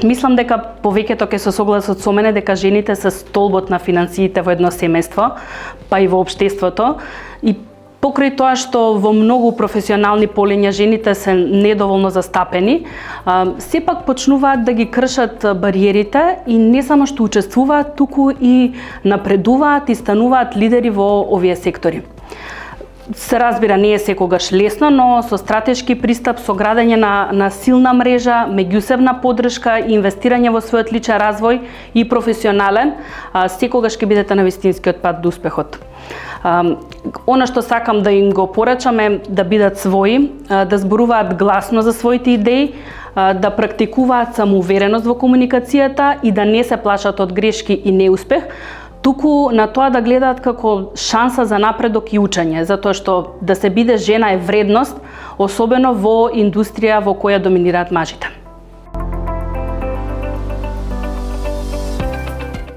Мислам дека повеќето ќе се согласат со мене дека жените се столбот на финансиите во едно семејство, па и во општеството. И покрај тоа што во многу професионални полиња жените се недоволно застапени, сепак почнуваат да ги кршат бариерите и не само што учествуваат, туку и напредуваат и стануваат лидери во овие сектори. Се разбира, не е секогаш лесно, но со стратешки пристап, со градење на силна мрежа, меѓусебна поддршка и инвестирање во својот личен развој и професионален, секогаш ќе бидете на вистинскиот пат до успехот. Она што сакам да им го порачам е да бидат своји, да зборуваат гласно за своите идеи, да практикуваат самоувереност во комуникацијата и да не се плашат од грешки и неуспех, туку на тоа да гледаат како шанса за напредок и учење, затоа што да се биде жена е вредност, особено во индустрија во која доминираат мажите.